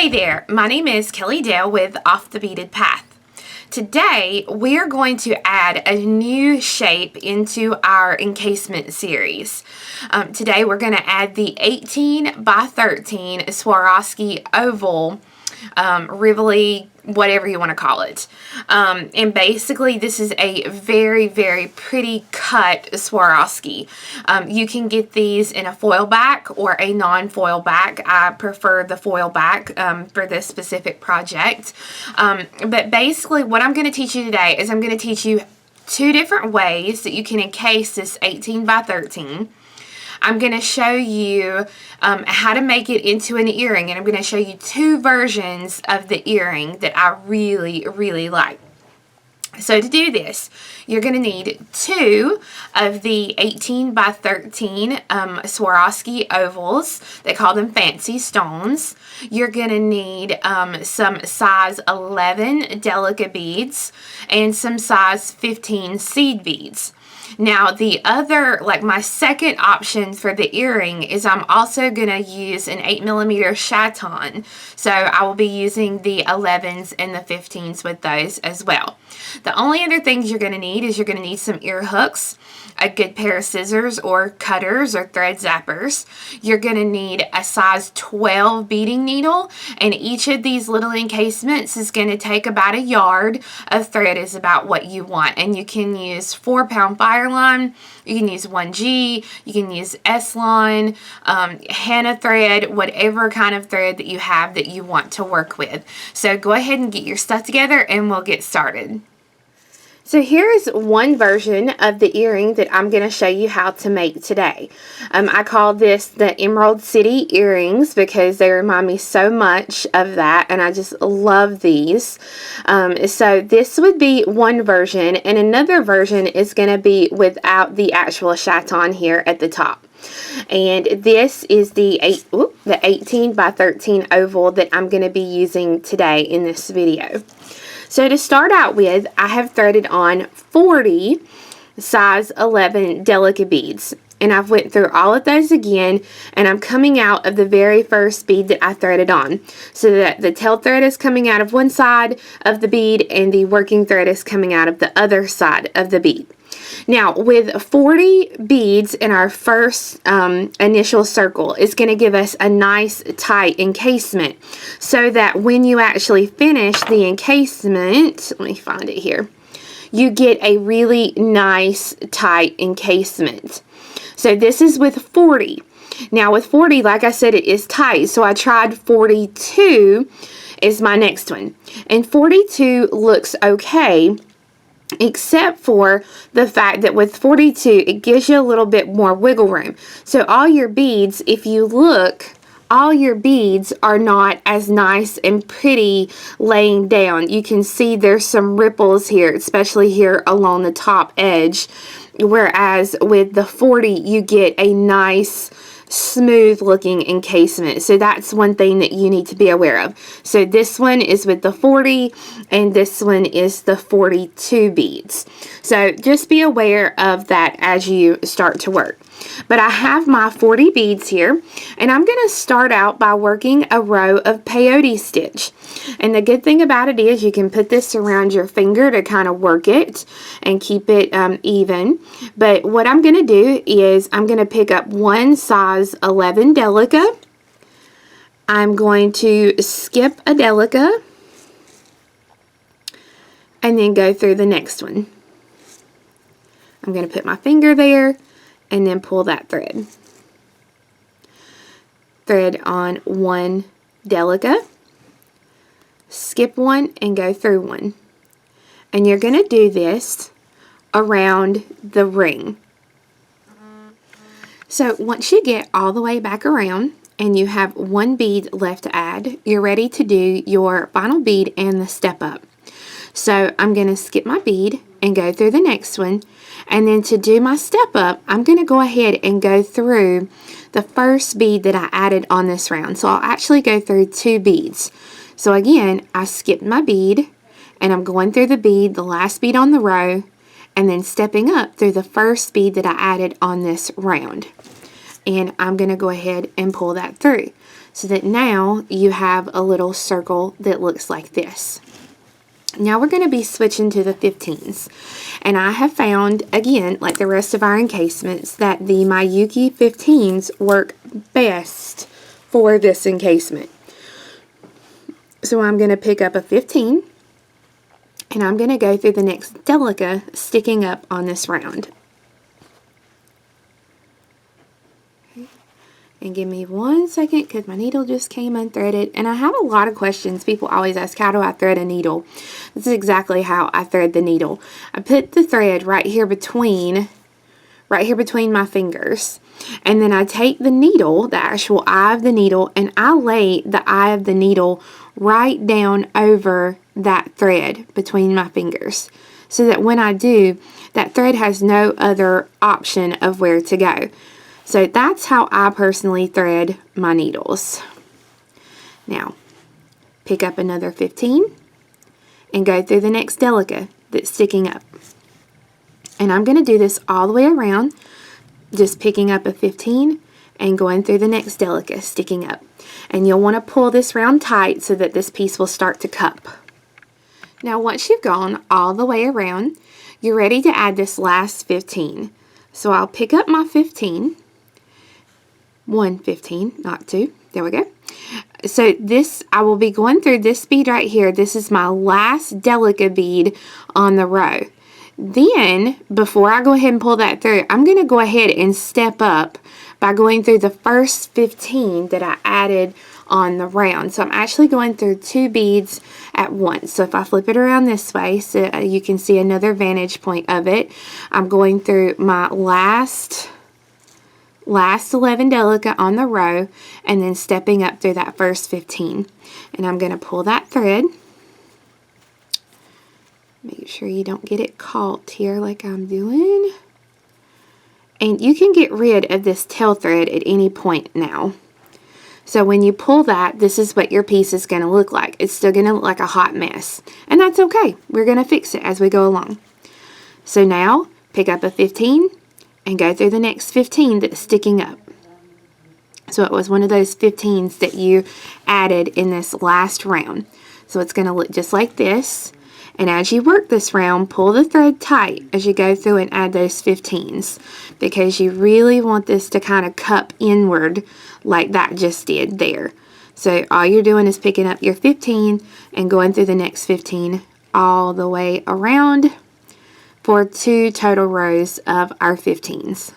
Hey there, my name is Kelly Dale with Off the Beaded Path. Today we're going to add a new shape into our encasement series. Today we're going to add the 18 by 13 Swarovski oval Rivoli, whatever you want to call it. And basically this is a very, very pretty cut Swarovski. You can get these in a foil back or a non-foil back. I prefer the foil back for this specific project. But basically what I'm going to teach you today is I'm going to teach you two different ways that you can encase this 18 by 13. I'm going to show you how to make it into an earring, and I'm going to show you two versions of the earring that I really, really like. So to do this, you're going to need two of the 18 by 13 Swarovski ovals. They call them fancy stones. You're going to need some size 11 Delica beads and some size 15 seed beads. Now the other, like my second option for the earring is I'm also going to use an 8mm Chaton. So I will be using the 11s and the 15s with those as well. The only other things you're going to need is you're going to need some ear hooks, a good pair of scissors or cutters or thread zappers. You're going to need a size 12 beading needle, and each of these little encasements is going to take about a yard of thread is about what you want. And you can use 4-pound Fireline, you can use 1G, you can use S-line, Hanna thread, whatever kind of thread that you have that you want to work with. So go ahead and get your stuff together and we'll get started. So here is one version of the earring that I'm going to show you how to make today. I call this the Emerald City earrings because they remind me so much of that, and I just love these. So this would be one version, and another version is going to be without the actual chaton here at the top. And this is the 18 by 13 oval that I'm going to be using today in this video. So to start out with, I have threaded on 40 size 11 Delica beads. And I've went through all of those again, and I'm coming out of the very first bead that I threaded on. So that the tail thread is coming out of one side of the bead and the working thread is coming out of the other side of the bead. Now, with 40 beads in our first initial circle, it's going to give us a nice tight encasement so that when you actually finish the encasement, let me find it here, you get a really nice tight encasement. So this is with 40. Now with 40, like I said, it is tight, so I tried 42 is my next one. And 42 looks okay, except for the fact that with 42 it gives you a little bit more wiggle room. So all your beads, if you look, all your beads are not as nice and pretty laying down. You can see there's some ripples here, especially here along the top edge, whereas with the 40 you get a nice smooth looking encasement. So that's one thing that you need to be aware of. So this one is with the 40 and this one is the 42 beads. So just be aware of that as you start to work. But I have my 40 beads here, and I'm going to start out by working a row of peyote stitch. And the good thing about it is you can put this around your finger to kind of work it and keep it even. But what I'm going to do is I'm going to pick up one size 11 Delica. I'm going to skip a Delica and then go through the next one. I'm going to put my finger there and then pull that thread. Thread on one Delica, skip one and go through one. And you're going to do this around the ring. So once you get all the way back around and you have one bead left to add, you're ready to do your final bead and the step up. So I'm going to skip my bead and go through the next one, and then to do my step up I'm going to go ahead and go through the first bead that I added on this round. So I'll actually go through two beads. So again, I skipped my bead and I'm going through the bead, the last bead on the row, and then stepping up through the first bead that I added on this round. and I'm going to go ahead and pull that through so that now you have a little circle that looks like this. Now we're going to be switching to the 15s, and I have found, again, like the rest of our encasements, that the Miyuki 15s work best for this encasement. So I'm going to pick up a 15, and I'm going to go through the next Delica sticking up on this round. And give me 1 second because my needle just came unthreaded. And I have a lot of questions. People always ask, how do I thread a needle? This is exactly how I thread the needle. I put the thread right here between my fingers. And then I take the needle, the actual eye of the needle, and I lay the eye of the needle right down over that thread between my fingers. So that when I do, that thread has no other option of where to go. So that's how I personally thread my needles. Now, pick up another 15 and go through the next Delica that's sticking up. And I'm going to do this all the way around, just picking up a 15 and going through the next Delica sticking up. And you'll want to pull this round tight so that this piece will start to cup. Now, once you've gone all the way around, you're ready to add this last 15. So I'll pick up my 15. 1 15, not 2. There we go. So this, I will be going through this bead right here. This is my last Delica bead on the row. Then, before I go ahead and pull that through, I'm going to go ahead and step up by going through the first 15 that I added on the round. So I'm actually going through 2 beads at once. So if I flip it around this way, so you can see another vantage point of it, I'm going through my last 11 Delica on the row and then stepping up through that first 15. And I'm going to pull that thread. Make sure you don't get it caught here like I'm doing. And you can get rid of this tail thread at any point now. So when you pull that, this is what your piece is going to look like. It's still going to look like a hot mess. And that's okay. We're going to fix it as we go along. So now, pick up a 15 and go through the next 15 that's sticking up. So it was one of those 15s that you added in this last round. So it's going to look just like this. And as you work this round, pull the thread tight as you go through and add those 15s, because you really want this to kind of cup inward like that just did there. So all you're doing is picking up your 15 and going through the next 15 all the way around for 2 total rows of our 15s.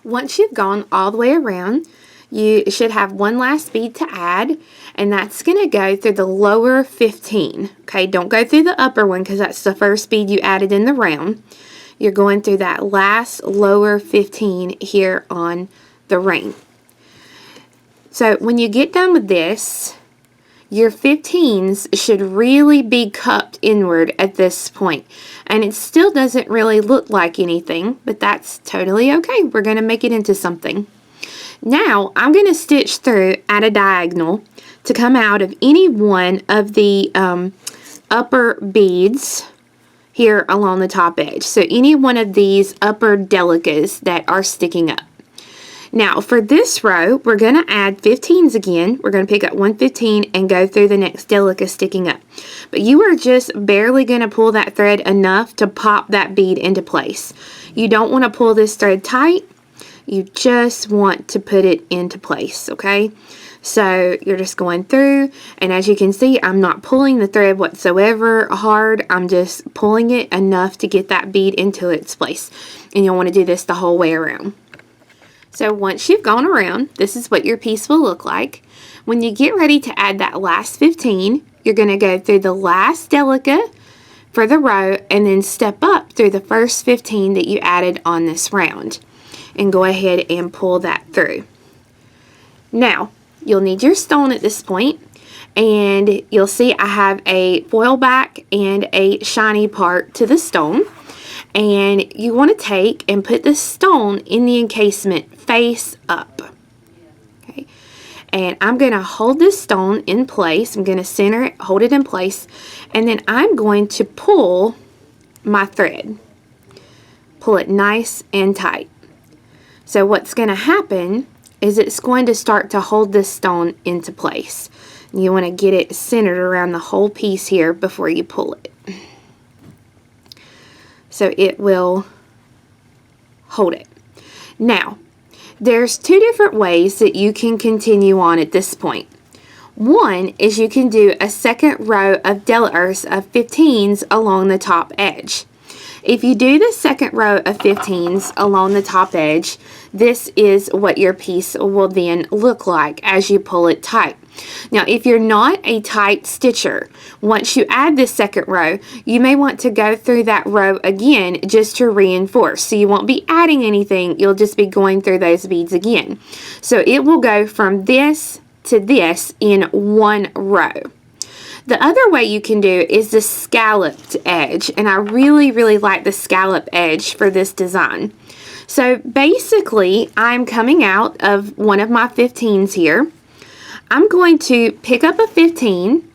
Once you've gone all the way around, you should have one last bead to add, and that's going to go through the lower 15. Okay, don't go through the upper one because that's the first bead you added in the round. You're going through that last lower 15 here on the ring. So when you get done with this, your 15s should really be cupped inward at this point. And it still doesn't really look like anything, but that's totally okay. We're going to make it into something. Now, I'm going to stitch through at a diagonal to come out of any one of the upper beads here along the top edge. So any one of these upper Delicas that are sticking up. Now, for this row, we're going to add 15s again. We're going to pick up 1 15 and go through the next Delica sticking up. But you are just barely going to pull that thread enough to pop that bead into place. You don't want to pull this thread tight. You just want to put it into place, okay? So you're just going through, and as you can see, I'm not pulling the thread whatsoever hard. I'm just pulling it enough to get that bead into its place. And you'll want to do this the whole way around. So once you've gone around, this is what your piece will look like. When you get ready to add that last 15, you're going to go through the last Delica for the row and then step up through the first 15 that you added on this round. And go ahead and pull that through. Now, you'll need your stone at this point, and you'll see I have a foil back and a shiny part to the stone. And you want to take and put the stone in the encasement face up. Okay. And I'm going to hold this stone in place. I'm going to center it, hold it in place, and then I'm going to pull my thread. Pull it nice and tight. So what's going to happen is it's going to start to hold this stone into place. You want to get it centered around the whole piece here before you pull it. So it will hold it. Now, there's two different ways that you can continue on at this point. One is you can do a second row of Delicas of 15s along the top edge. If you do the second row of 15s along the top edge, this is what your piece will then look like as you pull it tight. Now, if you're not a tight stitcher, once you add this second row, you may want to go through that row again just to reinforce. So you won't be adding anything, you'll just be going through those beads again. So it will go from this to this in one row. The other way you can do is the scalloped edge, and I really like the scallop edge for this design. So basically, I'm coming out of one of my 15s here. I'm going to pick up a 15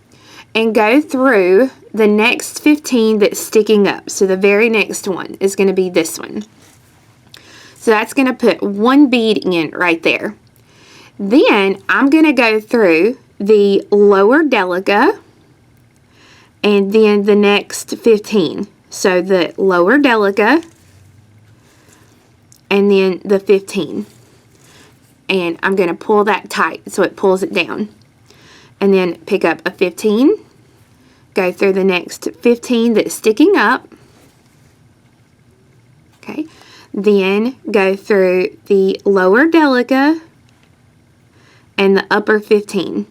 and go through the next 15 that's sticking up. So the very next one is going to be this one. So that's going to put one bead in right there. Then I'm going to go through the lower Delica and then the next 15. So the lower Delica and then the 15. And I'm going to pull that tight so it pulls it down. And then pick up a 15, go through the next 15 that's sticking up. Okay. Then go through the lower Delica and the upper 15.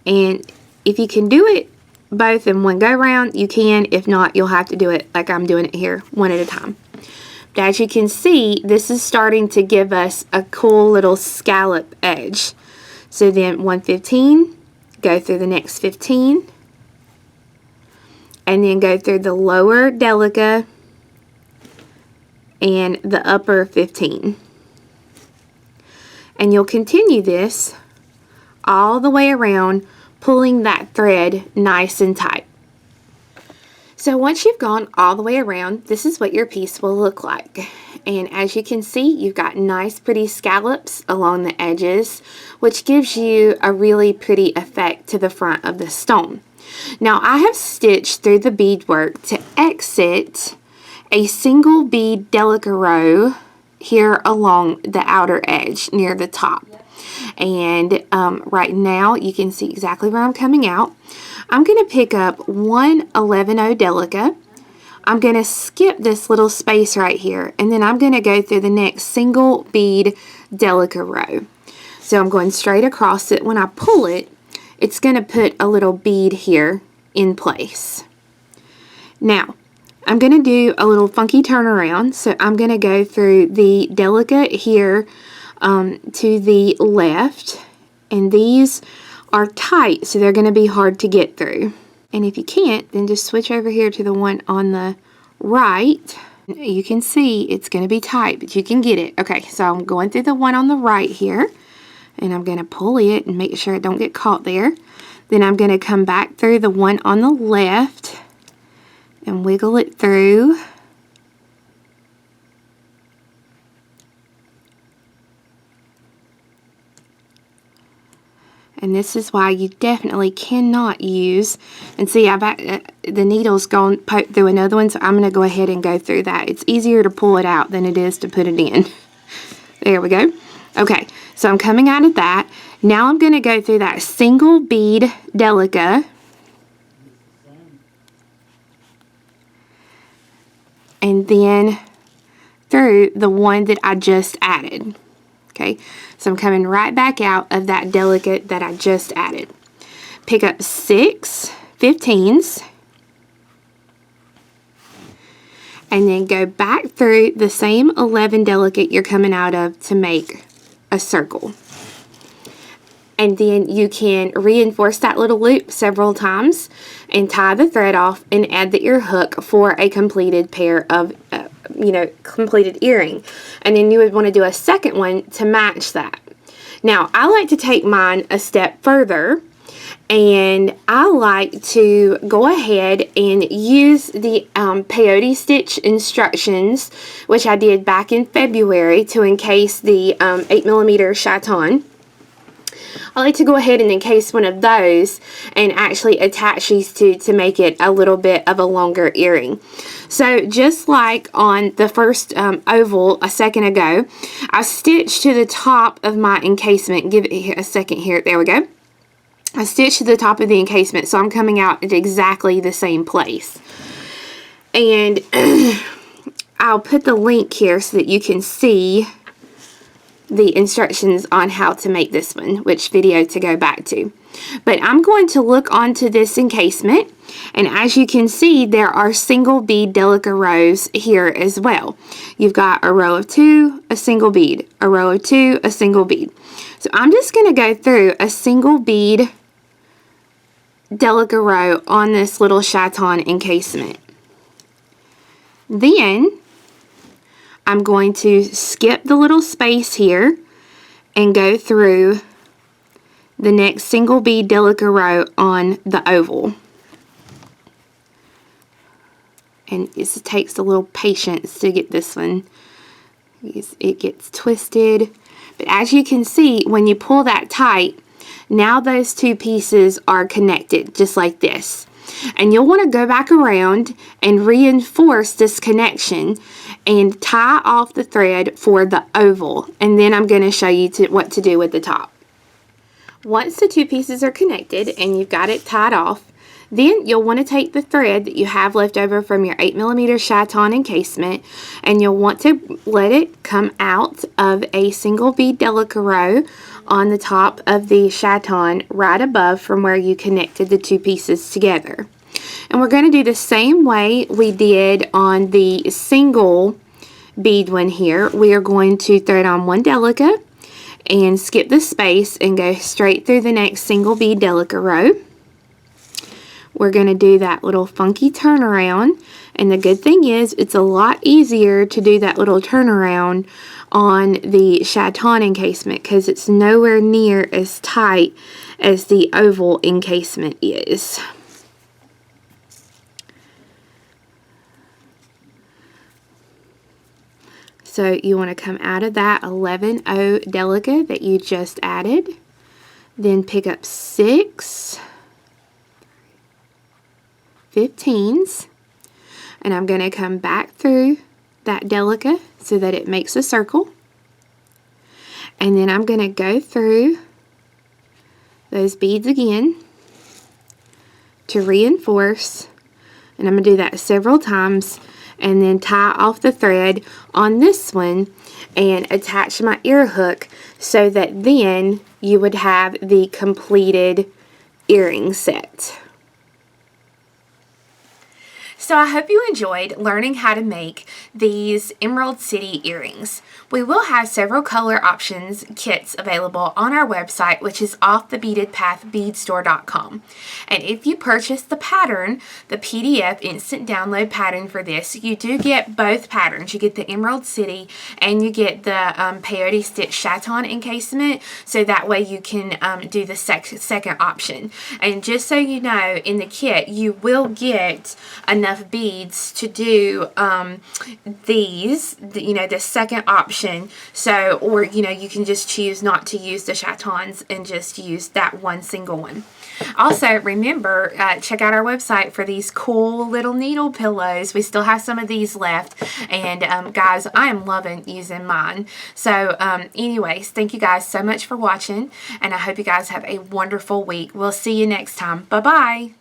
And if you can do it both in one go round, you can. If not, you'll have to do it like I'm doing it here, one at a time. But as you can see, this is starting to give us a cool little scallop edge. So then 115, go through the next 15, and then go through the lower Delica and the upper 15. And you'll continue this all the way around, pulling that thread nice and tight. So once you've gone all the way around, this is what your piece will look like. And as you can see, you've got nice pretty scallops along the edges, which gives you a really pretty effect to the front of the stone. Now I have stitched through the beadwork to exit a single bead Delica row here along the outer edge near the top. And right now you can see exactly where I'm coming out. I'm going to pick up one 11-0 Delica. I'm going to skip this little space right here, and then I'm going to go through the next single bead Delica row. So I'm going straight across it. When I pull it, it's going to put a little bead here in place. Now, I'm going to do a little funky turnaround. So I'm going to go through the Delica here to the left, and these are tight, so they're going to be hard to get through. And if you can't, then just switch over here to the one on the right. You can see it's going to be tight, but you can get it. Okay, so I'm going through the one on the right here, and I'm going to pull it and make sure it don't get caught there. Then I'm going to come back through the one on the left and wiggle it through. And this is why you definitely cannot use, and see I've the needle's gone poked through another one, so I'm going to go ahead and go through that. It's easier to pull it out than it is to put it in. There we go. Okay, so I'm coming out of that. Now I'm going to go through that single bead Delica. And then through the one that I just added. Okay, so I'm coming right back out of that Delica that I just added. Pick up 6 15s. And then go back through the same 11 Delica you're coming out of to make a circle. And then you can reinforce that little loop several times and tie the thread off and add the ear hook for a completed pair of completed earring. And then you would want to do a second one to match that. Now I like to take mine a step further, And I like to go ahead and use the peyote stitch instructions, which I did back in February, to encase the 8mm chaton. I like to go ahead and encase one of those and actually attach these two to make it a little bit of a longer earring. So just like on the first oval a second ago, I stitched to the top of my encasement. Give it a second here. There we go. I stitched to the top of the encasement, so I'm coming out at exactly the same place. And I'll put the link here so that you can see the instructions on how to make this one, which video to go back to. But I'm going to look onto this encasement, and as you can see, there are single bead Delica rows here as well. You've got a row of 2, a single bead, a row of 2, a single bead. So I'm just going to go through a single bead Delica row on this little chaton encasement. Then I'm going to skip the little space here and go through the next single bead Delica row on the oval. And it takes a little patience to get this one. It gets twisted. But as you can see, when you pull that tight, now those two pieces are connected just like this. And you'll want to go back around and reinforce this connection and tie off the thread for the oval. And then I'm going to show you what to do with the top. Once the two pieces are connected and you've got it tied off, then you'll want to take the thread that you have left over from your 8mm chaton encasement, and you'll want to let it come out of a single bead Delica row on the top of the chaton right above from where you connected the two pieces together. And we're going to do the same way we did on the single bead one here. We are going to thread on one Delica and skip the space and go straight through the next single bead Delica row. We're going to do that little funky turnaround, and the good thing is it's a lot easier to do that little turnaround on the chaton encasement because it's nowhere near as tight as the oval encasement is. So you want to come out of that 11-0 Delica that you just added, then pick up 6 15s, and I'm going to come back through that Delica so that it makes a circle, and then I'm going to go through those beads again to reinforce, and I'm going to do that several times, and then tie off the thread on this one and attach my ear hook so that then you would have the completed earring set. So I hope you enjoyed learning how to make these Emerald City earrings. We will have several color options kits available on our website, which is offthebeadedpathbeadstore.com. And if you purchase the pattern, the PDF instant download pattern for this, you do get both patterns. You get the Emerald City and you get the peyote stitch chaton encasement, so that way you can do the second option. And just so you know, in the kit you will get enough beads to do the second option. So, or you can just choose not to use the chatons and just use that one single one. Also, remember, check out our website for these cool little needle pillows. We still have some of these left, and guys, I am loving using mine. So anyways, thank you guys so much for watching, and I hope you guys have a wonderful week. We'll see you next time. Bye bye.